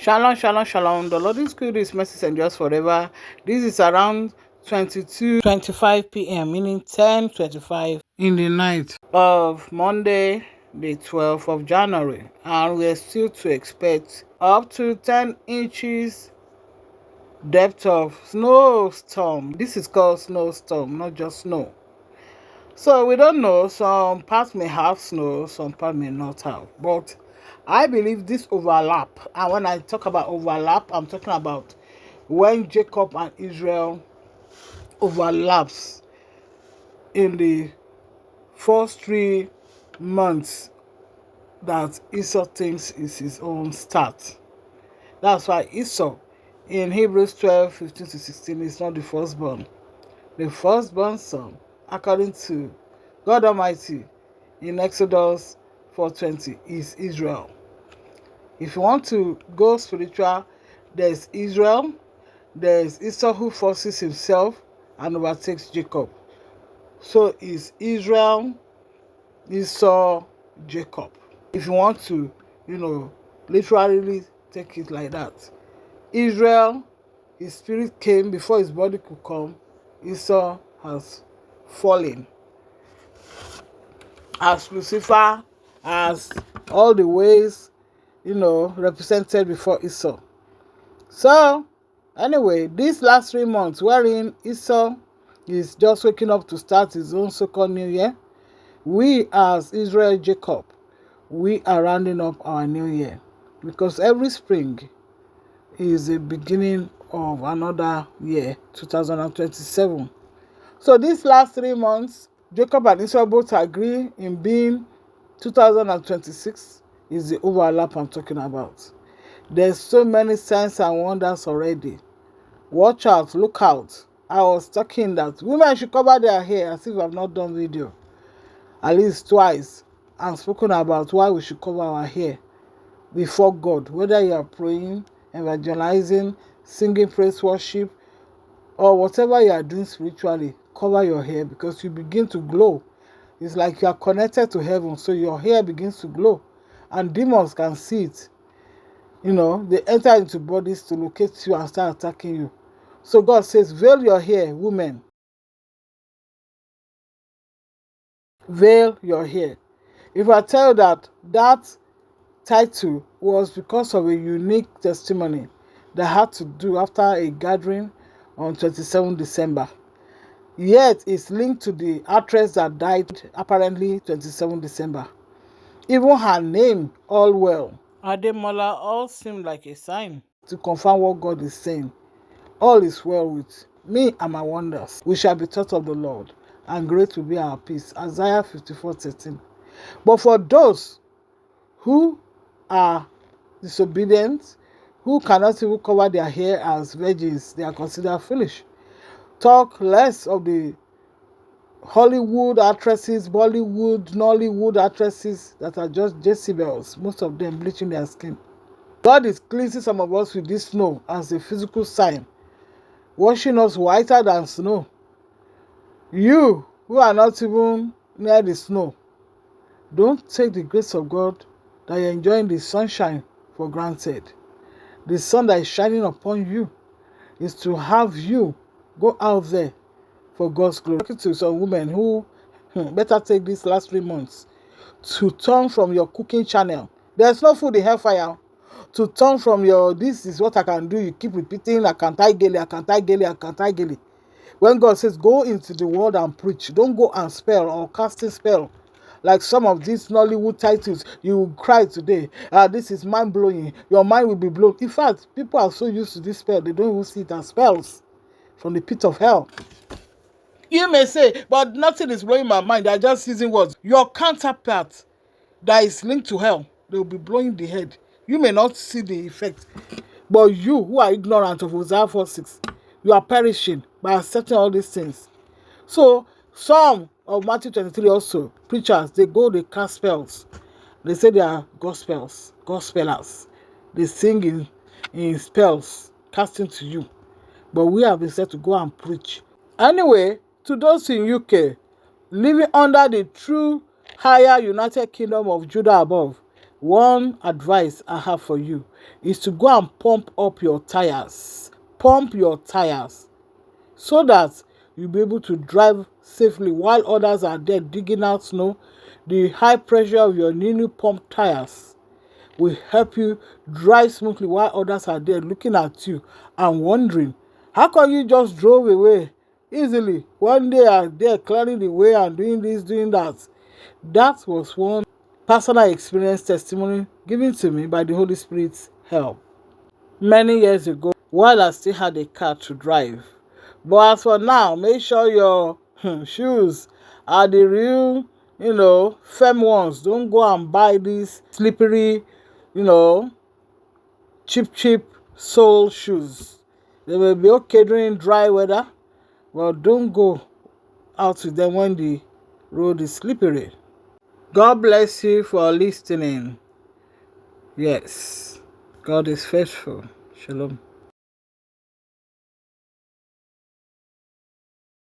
Shalom, shalom, shalom. The Lord is good, His mercy endures forever. This is around 22:25 p.m., meaning 10:25 in the night of Monday, the 12th of January. And we're still to expect up to 10 inches depth of snowstorm. This is called snowstorm, not just snow. So we don't know. Some parts may have snow, some parts may not have. But I believe this overlap. And when I talk about overlap, I'm talking about when Jacob and Israel overlaps in the first 3 months that Esau thinks is his own start. That's why Esau in Hebrews 12:15-16 is not the firstborn. The firstborn son, according to God Almighty in Exodus 4:20, is Israel. If you want to go spiritual, there's Israel, there's Esau who forces himself and overtakes Jacob. So is Israel, Esau, Jacob. If you want to, literally take it like that. Israel, his spirit came before his body could come. Esau has fallen. As Lucifer, as all the ways, represented before Esau. So, anyway, these last 3 months, wherein Esau is just waking up to start his own so-called new year, we as Israel Jacob, we are rounding up our new year. Because every spring is the beginning of another year, 2027. So these last 3 months, Jacob and Esau both agree in being 2026 is the overlap I'm talking about. There's so many signs and wonders already. Watch out, look out. I was talking that women should cover their hair as if I've not done video at least twice and spoken about why we should cover our hair before God, whether you are praying, evangelizing, singing praise worship, or whatever you are doing spiritually. Cover your hair because you begin to glow. It's like you are connected to heaven, so your hair begins to glow and demons can see it. They enter into bodies to locate you and start attacking you. So God says, veil your hair, women. Veil your hair. If I tell you that title was because of a unique testimony that had to do after a gathering on 27 December. Yet it's linked to the actress that died apparently 27 December. Even her name, all well, Ademola, all seemed like a sign to confirm what God is saying. All is well with me and my wonders. We shall be taught of the Lord, and great will be our peace. Isaiah 54:13. But for those who are disobedient, who cannot even cover their hair as virgins, they are considered foolish. Talk less of the Hollywood actresses, Bollywood, Nollywood actresses that are just Jezebels, most of them bleaching their skin. God is cleansing some of us with this snow as a physical sign, washing us whiter than snow. You who are not even near the snow, don't take the grace of God that you're enjoying the sunshine for granted. The sun that is shining upon you is to have you go out there for God's glory. I'm talking to some women who better take these last 3 months to turn from your cooking channel. There's no food in hellfire. To turn from your, this is what I can do, you keep repeating, I can't gele, I can't gele, I can't gele. When God says, go into the world and preach, don't go and spell or casting spell. Like some of these Nollywood titles, you will cry today. This is mind-blowing. Your mind will be blown. In fact, people are so used to this spell, they don't even see it as spells from the pit of hell. You may say, but nothing is blowing my mind. They're just using words. Your counterpart that is linked to hell, they will be blowing the head. You may not see the effect. But you who are ignorant of Hosea 4:6, you are perishing by accepting all these things. So, some of Matthew 23 also, preachers, they cast spells. They say they are gospelers. They sing in spells, casting to you. But we have been said to go and preach. Anyway, to those in UK, living under the true higher United Kingdom of Judah above, one advice I have for you is to go and pump up your tires. Pump your tires so that you'll be able to drive safely while others are there digging out snow. The high pressure of your newly pumped tires will help you drive smoothly while others are there looking at you and wondering, how come you just drove away easily? One day are there clearing the way and doing this, doing that. That was one personal experience testimony given to me by the Holy Spirit's help many years ago while I still had a car to drive. But as for now, make sure your shoes are the real, firm ones. Don't go and buy these slippery, you know, cheap sole shoes. They will be okay during dry weather, but don't go out with them when the road is slippery. God bless you for listening. Yes, God is faithful. Shalom.